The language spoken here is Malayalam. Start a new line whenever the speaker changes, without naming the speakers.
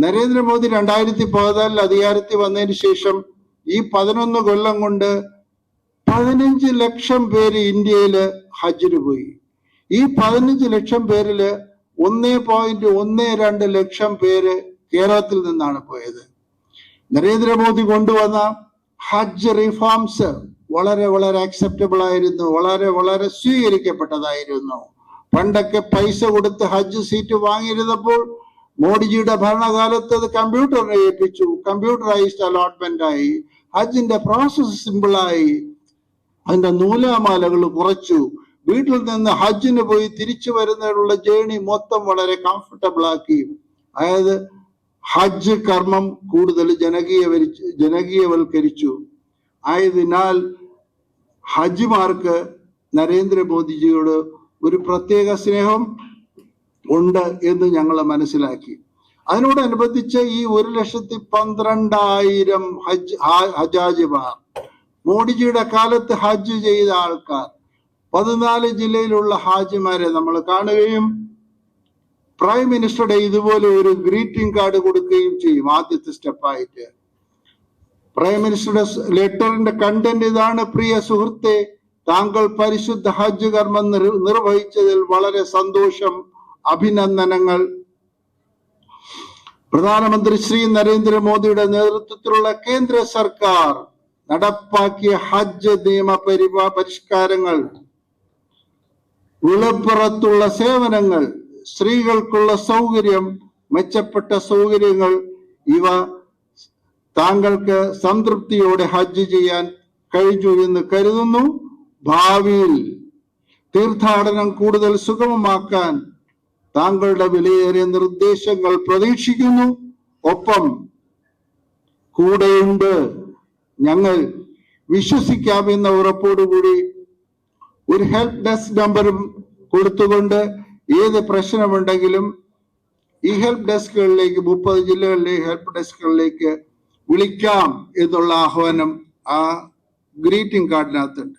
നരേന്ദ്രമോദി 2014 അധികാരത്തിൽ വന്നതിന് ശേഷം ഈ 11 കൊല്ലം കൊണ്ട് 15 ലക്ഷം പേര് ഇന്ത്യയില് ഹജ്ജിന് പോയി. ഈ 15 ലക്ഷം പേരില് 1.12 ലക്ഷം പേര് കേരളത്തിൽ നിന്നാണ് പോയത്. നരേന്ദ്രമോദി കൊണ്ടുവന്ന ഹജ്ജ് റിഫോംസ് വളരെ വളരെ അക്സെപ്റ്റബിൾ ആയിരുന്നു, വളരെ സ്വീകരിക്കപ്പെട്ടതായിരുന്നു. പണ്ടൊക്കെ പൈസ കൊടുത്ത് ഹജ്ജ് സീറ്റ് വാങ്ങിയിരുന്നപ്പോൾ മോഡിജിയുടെ ഭരണകാലത്ത് അത് കമ്പ്യൂട്ടറിനെ ഏൽപ്പിച്ചു, കമ്പ്യൂട്ടറൈസ്ഡ് അലോട്ട്മെന്റ് ആയി, ഹജ്ജിന്റെ പ്രോസസ് സിമ്പിളായി, അതിന്റെ നൂലാമാലകൾ കുറച്ചു, വീട്ടിൽ നിന്ന് ഹജ്ജിന് പോയി തിരിച്ചു വരുന്നതിനുള്ള ജേണി മൊത്തം വളരെ കംഫർട്ടബിൾ ആക്കി. അതായത് ഹജ്ജ് കർമ്മം കൂടുതൽ ജനകീയവൽക്കരിച്ചു. ആയതിനാൽ ഹജ്ജിമാർക്ക് നരേന്ദ്രമോദിജിയോട് ഒരു പ്രത്യേക സ്നേഹം ഉണ്ട് എന്ന് ഞങ്ങൾ മനസ്സിലാക്കി. അതിനോടനുബന്ധിച്ച് ഈ 1,12,000 ഹജ്ജാജിമാർ, മോഡിജിയുടെ കാലത്ത് ഹജ്ജ് ചെയ്ത ആൾക്കാർ, 14 ജില്ലയിലുള്ള ഹാജിമാരെ നമ്മൾ കാണുകയും പ്രൈം മിനിസ്റ്ററുടെ ഇതുപോലെ ഒരു ഗ്രീറ്റിംഗ് കാർഡ് കൊടുക്കുകയും ചെയ്യും. ആദ്യത്തെ സ്റ്റെപ്പായിട്ട് പ്രൈം മിനിസ്റ്ററുടെ ലെറ്ററിന്റെ കണ്ടന്റ് ഇതാണ്: പ്രിയ സുഹൃത്തെ, താങ്കൾ പരിശുദ്ധ ഹജ്ജ് കർമ്മം നിർവഹിച്ചതിൽ വളരെ സന്തോഷം, അഭിനന്ദനങ്ങൾ. പ്രധാനമന്ത്രി ശ്രീ നരേന്ദ്രമോദിയുടെ നേതൃത്വത്തിലുള്ള കേന്ദ്ര സർക്കാർ നടപ്പാക്കിയ ഹജ്ജ് നിയമ പരിഷ്കാരങ്ങൾ, വിളപ്പുറത്തുള്ള സേവനങ്ങൾ, സ്ത്രീകൾക്കുള്ള സൗകര്യം, മെച്ചപ്പെട്ട സൗകര്യങ്ങൾ, ഇവ താങ്കൾക്ക് സംതൃപ്തിയോടെ ഹജ്ജ് ചെയ്യാൻ കഴിഞ്ഞു എന്ന് കരുതുന്നു. ഭാവിയിൽ തീർത്ഥാടനം കൂടുതൽ സുഗമമാക്കാൻ താങ്കളുടെ വിലയേറിയ നിർദ്ദേശങ്ങൾ പ്രതീക്ഷിക്കുന്നു. ഒപ്പം കൂടെയുണ്ട് ഞങ്ങൾ, വിശ്വസിക്കാമെന്ന ഉറപ്പോടുകൂടി ഒരു ഹെൽപ്പ് ഡെസ്ക് നമ്പറും കൊടുത്തുകൊണ്ട് ഏത് പ്രശ്നമുണ്ടെങ്കിലും ഈ ഹെൽപ്പ് ഡെസ്കുകളിലേക്ക്, 30 ജില്ലകളിലെ ഹെൽപ്പ് ഡെസ്കുകളിലേക്ക് വിളിക്കാം എന്നുള്ള ആഹ്വാനം ആ ഗ്രീറ്റിംഗ് കാർഡിനകത്തുണ്ട്.